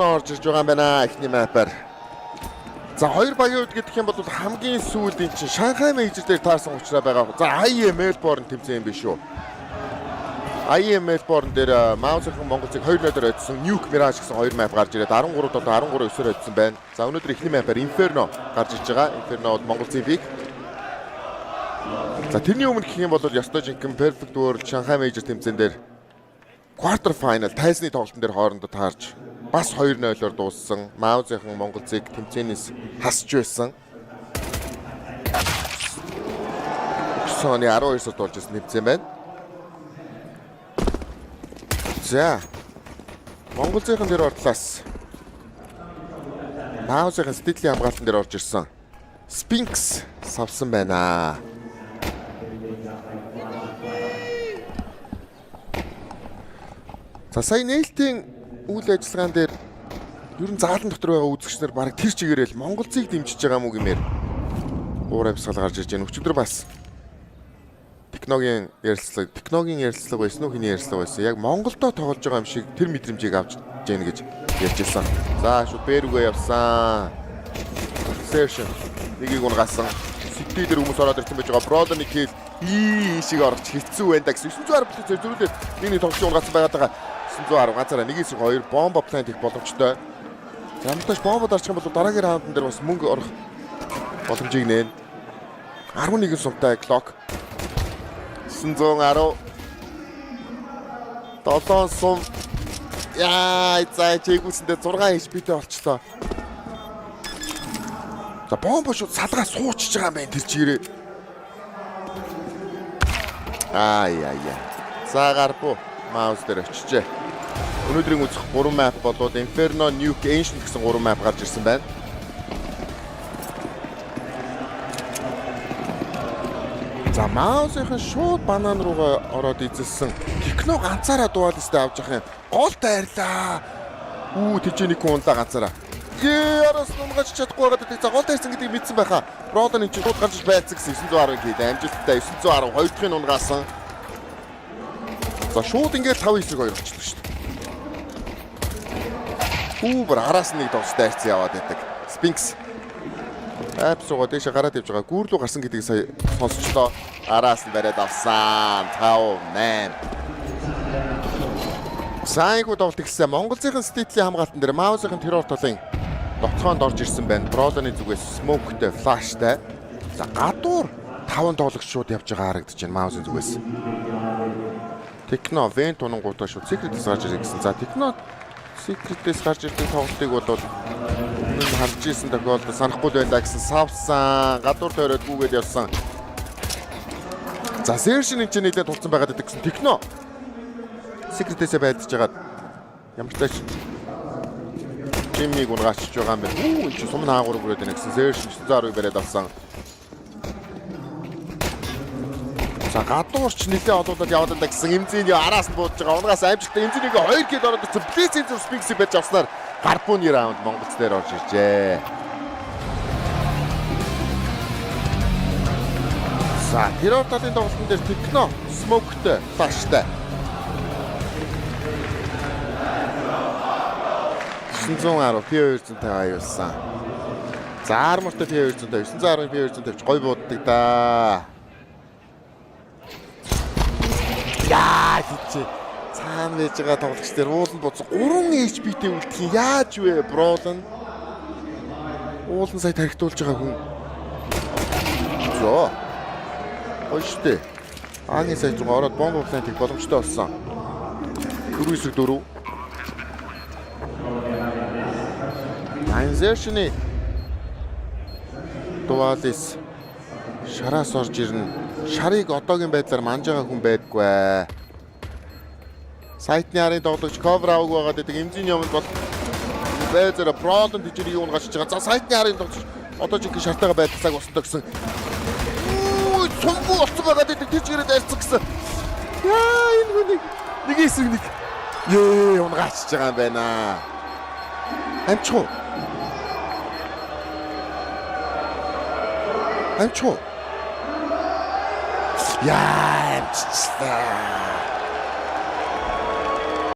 орж ирж байгаа юм байна эхний мапаар. За хоёр багийн үед гэдэг юм бол хамгийн сүүлд энэ чинь Шанхай мейжер дээр таарсан учраас байгаа. За IM Melbourne тэмцээн юм биш үү? IM Melbourne дээр Маузерхан Монголцыг 2-0-оор ойдсон Nuke Mirage гэсэн хоёр мап гарч ирээд 13-9-оор ойдсон байна. За өнөөдөр эхний мапаар Inferno гарч ирж байгаа. Inferno Монголцын биг. За тэрний өмнө гэх юм бол ёстой жинхэнэ Perfect World Шанхай мейжер тэмцээн дээр quarter final тайзны тоглолтын дээр хоорондоо таарч бас 2-0-оор дууссан. Маузерхан Монголцыг тэмцээнээс хасж байсан. Сооны 12-оор болж ирсэн тэмцээн байна. За Монголцын дээр ортлаас Маузерхан стилийн хамгаалтан дээр орж ирсэн Sphinx савсан байна. За сая нээлтийн үйл ажиллагаан дээр ер нь заалан дотор байгаа үзэгчнэр баг тэр чигээрэл Монголцыг дэмжиж байгаа мүү гэмээр уур амьсгал гарч ирж байна. Өчигдөр бас Техногийн ярилцлага байсан уу, хиний ярилцлага байсан. Яг Монголдоо тоглож байгаа юм шиг тэр мэдрэмжийг авч ийн гэж ярьжсэн. За шууд бэрүүгээ явсан. Session нэгийг унгасан. Сити дээр хүмүүс ороод ирсэн байж байгаа. Бродоны кил шиг орч хэцүү байна да гэсэн 910 плюс зөрүүлээд нэг тоглож унгасан байгаад байгаа. 910 ганцаараа нэг эсрэг хоёр бомба плант их боломжтой. Замтаж бомбод орчих юм бол дараагийн раундын дээр бас мөнгө орох боломжийг нээн. 11 сумтай клок. 910 7 сум. Яа, за чигүүсэндээ 6 HP-тэй болчлоо. За бомбо шууд салгаа суучж байгаа юм байна тэр чирээ. Яа. За гарбуу маус дээр очижээ. Өнөөдрийн үзэх 3 map болоод Inferno, Nuke, Ancient гэсэн 3 map гарч ирсэн байна. За Маузерхан шууд банан руугаа ороод эзэлсэн. Техно ганцаараа дуалистээ авч явах юм. Голтой арилаа. Тэжээ нэг хүн унлаа ганцаараа. Араас нумгаж чадахгүй байгаад байдаг. За голтой ирсэн гэдгийг мэдсэн байхаа. Бродон энэ шууд гарч байцсан гэсэн 910 гээд амжилттай 910 2 дахь нь унгаасан. За шууд ингээд 5-9-2 болчихлоо шүү дээ. Бүр араас нэг тоглолттой хайрцан яваад байдаг. Sphinx апсуугаа дэше гараад явж байгаа. Гүүрлүү гарсан гэдгийг сая сонсчлоо. Араас нь бариад авсан. 5-8. Сайгуу тоглолт ихсэн. Монголцын стилийн хамгаалтан дээр Маузерхан террор толын дотгоонд орж ирсэн байна. Бродоны зүгээс смоктэй, флаштай. За гадуур 5 тоглогч шууд явж байгаа харагдаж байна Маузын зүгээс. Техно вент унгуудаа шууд секретээс гарч ирэх гэсэн. За Техно секретээс гарч ирдэг тоглолтыг бол харж ирсэн тохиолдолд санахгүй байна гэсэн савсан. Гадуур тойроод гүгээд явсан. За Session энэ ч нийлээд тулцсан байгаад байдаг гэсэн. Техно секретээсээ байдж байгаад ямар ч тач Жиммиг унгаач байгаа юм байна. Энэ ч сум наагур бүрээд байна гэсэн. Session 910 бариад авсан. За гадуурч нэлээ олуулаад яваад байна гэсэн. Эмзэний араас нь буудж байгаа. Унгаас амжилттай эмзэнийг 2 гээд ороод ирсэн. Плейсийн Sphinx-ийг барьж авснаар гарбууны раунд Монголц дээр орж иржээ. За террор талын тоглолтын дээр Техно смоктэй, флаштай. 910 P200-тай аюулсан. За армортой P200-тай 910 P200-тай гой бууддаг да. Яа тийч цаана байж байгаа тоглогч дээр ууланд буцсан 3 HP-тэй үлдэх яаж вэ Бродон? Уулан сая тархитуулж байгаа хүн. Зөө. Очтой. Ааны сая зугаа ороод бомб плантыг боломжтой болсон. 4-4. Session-ы дуалис шараас орж ирнэ. Шарыг одоогийн байдлаар манж байгаа хүн байдгүй. Сайтны арын тоглогч cover аваг байгаад байдаг. Эмзэний өмнө бол бэзэр Бродон тэжрийг унгачж байгаа. За сайтны арын тоглогч одоо жинхэнэ шартайгаа байдаг цаг болсонтой гэсэн. Сумгу олцсон байгаад байдаг. Тэжгээрээ дайрцсан гэсэн. Яа энэ хүнийг нэг эсрэг нэг унгачж байгаа юм байна. Амчгүй. Яа амччихлаа.